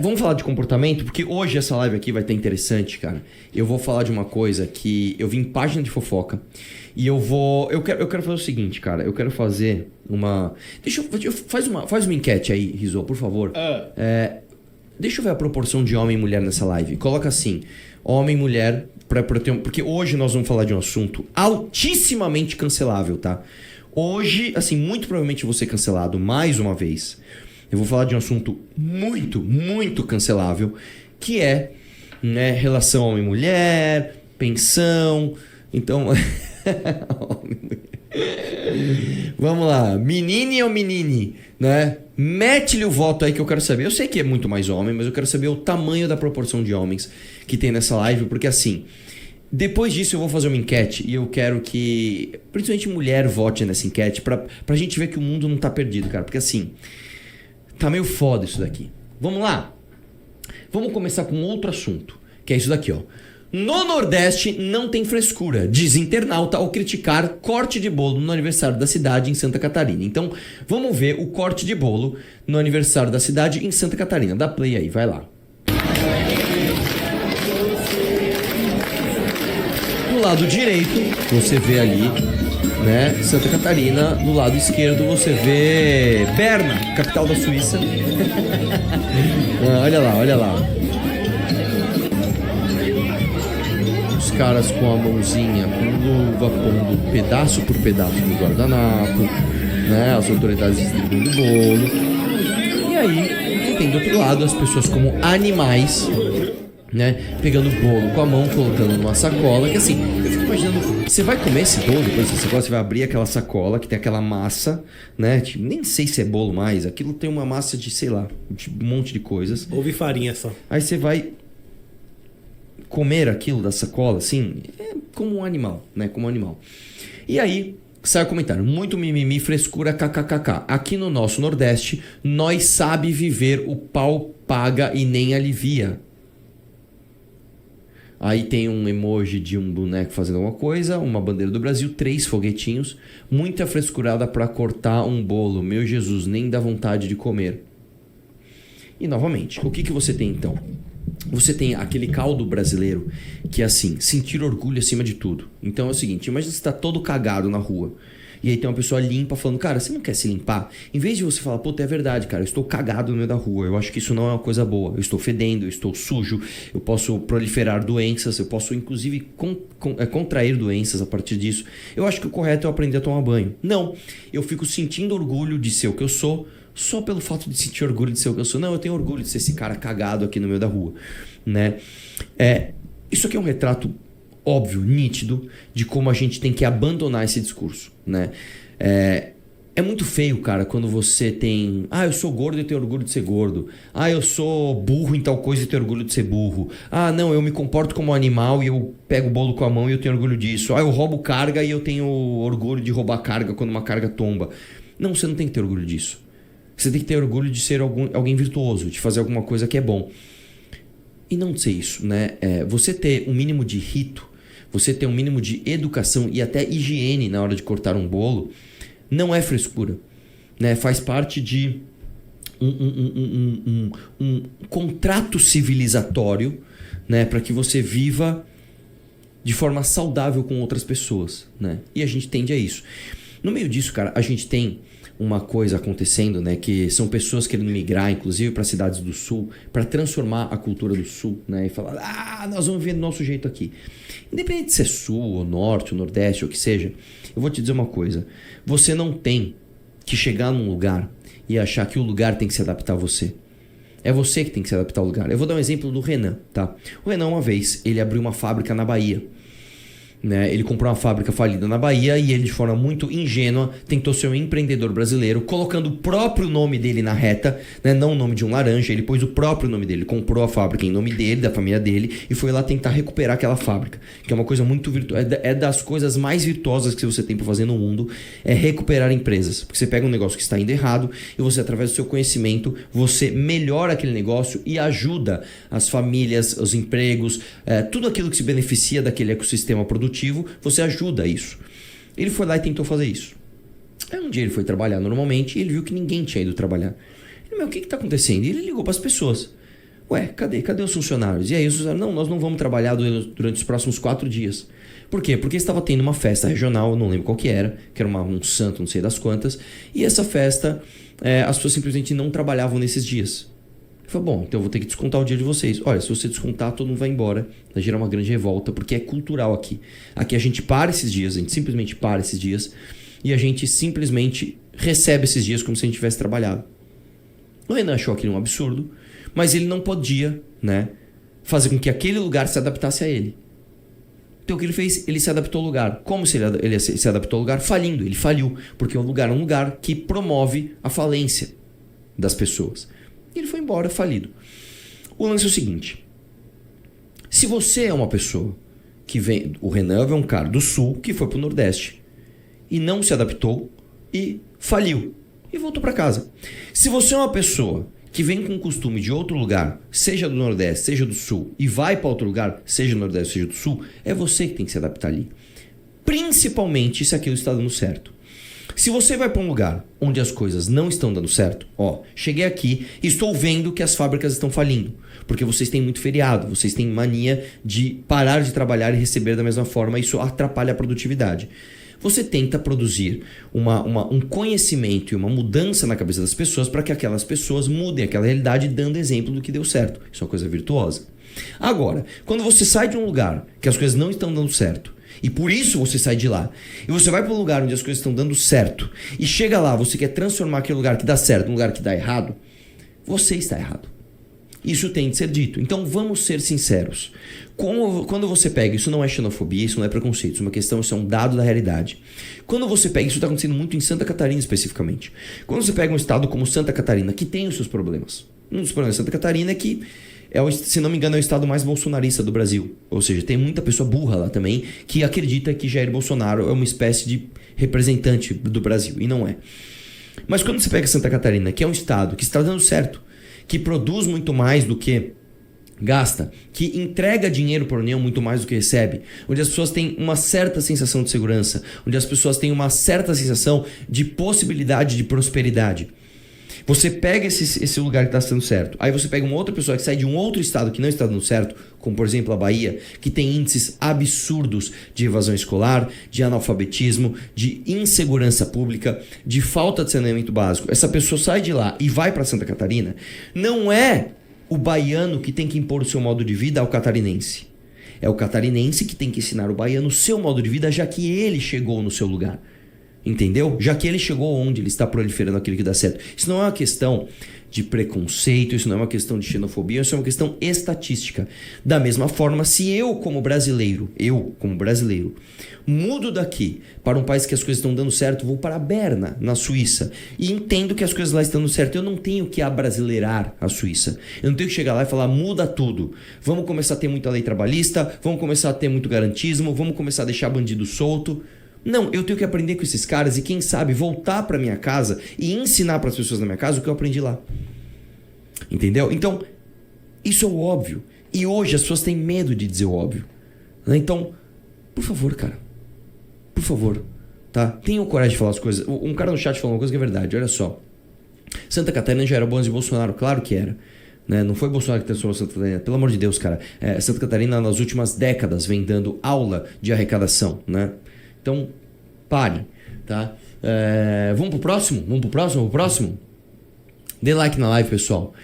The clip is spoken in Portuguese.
Vamos falar de comportamento, porque hoje essa live aqui vai estar interessante, cara. Eu vou falar de uma coisa que eu vi em página de fofoca. E eu quero fazer o seguinte, cara. Eu quero fazer uma... Faz uma enquete aí, Rizzo, por favor. Deixa eu ver a proporção de homem e mulher nessa live. Coloca assim, homem e mulher, porque hoje nós vamos falar de um assunto altissimamente cancelável, tá? Hoje, assim, muito provavelmente vou ser cancelado mais uma vez. Eu vou falar de um assunto muito, muito cancelável, que é, né, relação homem-mulher, pensão. Então, vamos lá, menine ou menine, né? Mete-lhe o voto aí que eu quero saber. Eu sei que é muito mais homem, mas eu quero saber o tamanho da proporção de homens que tem nessa live, porque assim, depois disso eu vou fazer uma enquete e eu quero que, principalmente mulher, vote nessa enquete pra gente ver que o mundo não tá perdido, cara. Porque assim, tá meio foda isso daqui. Vamos lá? Vamos começar com outro assunto, que é isso daqui, ó. No Nordeste não tem frescura, diz internauta ao criticar corte de bolo no aniversário da cidade em Santa Catarina. Então, vamos ver o corte de bolo no aniversário da cidade em Santa Catarina. Dá play aí, vai lá. Do lado direito, você vê ali, né, Santa Catarina. Do lado esquerdo, você vê Berna, capital da Suíça. Olha lá, olha lá. Os caras com a mãozinha, com luva, pondo pedaço por pedaço do guardanapo, né? As autoridades distribuindo bolo. E aí, tem do outro lado as pessoas como animais, né? Pegando o bolo com a mão, colocando numa sacola. Que assim, eu fico imaginando, você vai comer esse bolo depois dessa sacola, você vai abrir aquela sacola que tem aquela massa, né? Tipo, nem sei se é bolo mais, aquilo tem uma massa de, sei lá, de um monte de coisas. Houve farinha só. Aí você vai comer aquilo da sacola, assim, é como um animal, né? Como um animal. E aí, sai o comentário. Muito mimimi, frescura, kkkk. Aqui no nosso Nordeste, nós sabe viver, o pau paga e nem alivia. Aí tem um emoji de um boneco fazendo alguma coisa, uma bandeira do Brasil, 3 foguetinhos, muita frescurada pra cortar um bolo. Meu Jesus, nem dá vontade de comer. E novamente, o que você tem então? Você tem aquele caldo brasileiro que é assim, sentir orgulho acima de tudo. Então é o seguinte, imagina você tá todo cagado na rua. E aí tem uma pessoa limpa falando, cara, você não quer se limpar? Em vez de você falar, pô, é verdade, cara, eu estou cagado no meio da rua. Eu acho que isso não é uma coisa boa. Eu estou fedendo, eu estou sujo, eu posso proliferar doenças, eu posso inclusive contrair doenças a partir disso. Eu acho que o correto é eu aprender a tomar banho. Não, eu fico sentindo orgulho de ser o que eu sou, só pelo fato de sentir orgulho de ser o que eu sou. Não, eu tenho orgulho de ser esse cara cagado aqui no meio da rua, né? Isso aqui é um retrato óbvio, nítido, de como a gente tem que abandonar esse discurso, né? É muito feio, cara, quando você tem... Ah, eu sou gordo e tenho orgulho de ser gordo. Ah, eu sou burro em tal coisa e tenho orgulho de ser burro. Ah, não, eu me comporto como um animal e eu pego o bolo com a mão e eu tenho orgulho disso. Ah, eu roubo carga e eu tenho orgulho de roubar carga quando uma carga tomba. Não, você não tem que ter orgulho disso. Você tem que ter orgulho de ser alguém virtuoso, de fazer alguma coisa que é bom. E não ser isso, né? Você ter um mínimo de rito, você ter um mínimo de educação e até higiene na hora de cortar um bolo, não é frescura, né? Faz parte de um contrato civilizatório, né? Para que você viva de forma saudável com outras pessoas, né? E a gente tende a isso. No meio disso, cara, a gente tem uma coisa acontecendo, né, que são pessoas querendo migrar, inclusive para cidades do sul, para transformar a cultura do sul, né, e falar, nós vamos viver do nosso jeito aqui. Independente de ser sul, ou norte, ou nordeste, ou o que seja, eu vou te dizer uma coisa, você não tem que chegar num lugar e achar que o lugar tem que se adaptar a você. É você que tem que se adaptar ao lugar. Eu vou dar um exemplo do Renan, tá? O Renan, uma vez, ele abriu uma fábrica na Bahia. Né? Ele comprou uma fábrica falida na Bahia e ele, de forma muito ingênua, tentou ser um empreendedor brasileiro, colocando o próprio nome dele na reta, né? Não o nome de um laranja, ele pôs o próprio nome dele, comprou a fábrica em nome dele, da família dele, e foi lá tentar recuperar aquela fábrica, que é uma coisa muito virtuosa, é das coisas mais virtuosas que você tem para fazer no mundo, é recuperar empresas, porque você pega um negócio que está indo errado e você, através do seu conhecimento, você melhora aquele negócio e ajuda as famílias, os empregos, tudo aquilo que se beneficia daquele ecossistema produtivo, você ajuda isso. Ele foi lá e tentou fazer isso. Aí um dia ele foi trabalhar normalmente e ele viu que ninguém tinha ido trabalhar. Ele, Meu, o que tá acontecendo? E ele ligou para as pessoas. Ué, cadê os funcionários? E aí os funcionários, não, nós não vamos trabalhar durante os próximos 4 dias. Por quê? Porque estava tendo uma festa regional, não lembro qual que era um santo, não sei das quantas, e essa festa, as pessoas simplesmente não trabalhavam nesses dias. Eu falei, bom, então eu vou ter que descontar o dia de vocês. Olha, se você descontar, todo mundo vai embora. Vai gerar uma grande revolta, porque é cultural aqui. Aqui a gente para esses dias, a gente simplesmente para esses dias, e a gente simplesmente recebe esses dias como se a gente tivesse trabalhado. O Renan achou aquilo um absurdo, mas ele não podia, né, fazer com que aquele lugar se adaptasse a ele. Então o que ele fez? Ele se adaptou ao lugar. Como ele se adaptou ao lugar? Falindo. Ele faliu, porque o lugar é um lugar que promove a falência das pessoas. E ele foi embora falido. O lance é o seguinte. Se você é uma pessoa que vem... O Renan é um cara do sul que foi pro Nordeste e não se adaptou e faliu. E voltou para casa. Se você é uma pessoa que vem com o costume de outro lugar, seja do Nordeste, seja do Sul, e vai para outro lugar, seja do Nordeste, seja do Sul, é você que tem que se adaptar ali. Principalmente se aquilo está dando certo. Se você vai para um lugar onde as coisas não estão dando certo, cheguei aqui e estou vendo que as fábricas estão falindo, porque vocês têm muito feriado, vocês têm mania de parar de trabalhar e receber da mesma forma, isso atrapalha a produtividade. Você tenta produzir um conhecimento e uma mudança na cabeça das pessoas para que aquelas pessoas mudem aquela realidade dando exemplo do que deu certo. Isso é uma coisa virtuosa. Agora, quando você sai de um lugar que as coisas não estão dando certo e por isso você sai de lá e você vai para um lugar onde as coisas estão dando certo e chega lá, você quer transformar aquele lugar que dá certo num lugar que dá errado, você está errado. Isso tem de ser dito. Então vamos ser sinceros. Quando você pega, isso não é xenofobia, isso não é preconceito, isso é uma questão, isso é um dado da realidade. Quando você pega, isso está acontecendo muito em Santa Catarina especificamente. Quando você pega um estado como Santa Catarina, que tem os seus problemas. Um dos problemas de Santa Catarina é que, se não me engano, é o estado mais bolsonarista do Brasil. Ou seja, tem muita pessoa burra lá também que acredita que Jair Bolsonaro é uma espécie de representante do Brasil, e não é. Mas quando você pega Santa Catarina, que é um estado que está dando certo, que produz muito mais do que gasta, que entrega dinheiro para a União muito mais do que recebe, onde as pessoas têm uma certa sensação de segurança, onde as pessoas têm uma certa sensação de possibilidade de prosperidade. Você pega esse lugar que está dando certo, aí você pega uma outra pessoa que sai de um outro estado que não está dando certo, como por exemplo a Bahia, que tem índices absurdos de evasão escolar, de analfabetismo, de insegurança pública, de falta de saneamento básico. Essa pessoa sai de lá e vai para Santa Catarina, não é o baiano que tem que impor o seu modo de vida ao catarinense. É o catarinense que tem que ensinar o baiano o seu modo de vida, já que ele chegou no seu lugar. Entendeu? Já que ele chegou onde ele está proliferando aquilo que dá certo. Isso não é uma questão de preconceito, isso não é uma questão de xenofobia, isso é uma questão estatística. Da mesma forma, se eu como brasileiro, mudo daqui para um país que as coisas estão dando certo, vou para Berna, na Suíça, e entendo que as coisas lá estão dando certo, eu não tenho que abrasileirar a Suíça. Eu não tenho que chegar lá e falar, muda tudo. Vamos começar a ter muita lei trabalhista, vamos começar a ter muito garantismo, vamos começar a deixar bandido solto. Não, eu tenho que aprender com esses caras e quem sabe voltar para minha casa e ensinar para as pessoas da minha casa o que eu aprendi lá. Entendeu? Então, isso é o óbvio. E hoje as pessoas têm medo de dizer o óbvio. Então, por favor, cara. Por favor, tá? Tenham coragem de falar as coisas. Um cara no chat falou uma coisa que é verdade, olha só. Santa Catarina já era bom de Bolsonaro, claro que era. Né? Não foi Bolsonaro que transformou Santa Catarina, pelo amor de Deus, cara. Santa Catarina nas últimas décadas vem dando aula de arrecadação, né? Então, pare, tá? Vamos pro próximo? Dê like na live, pessoal.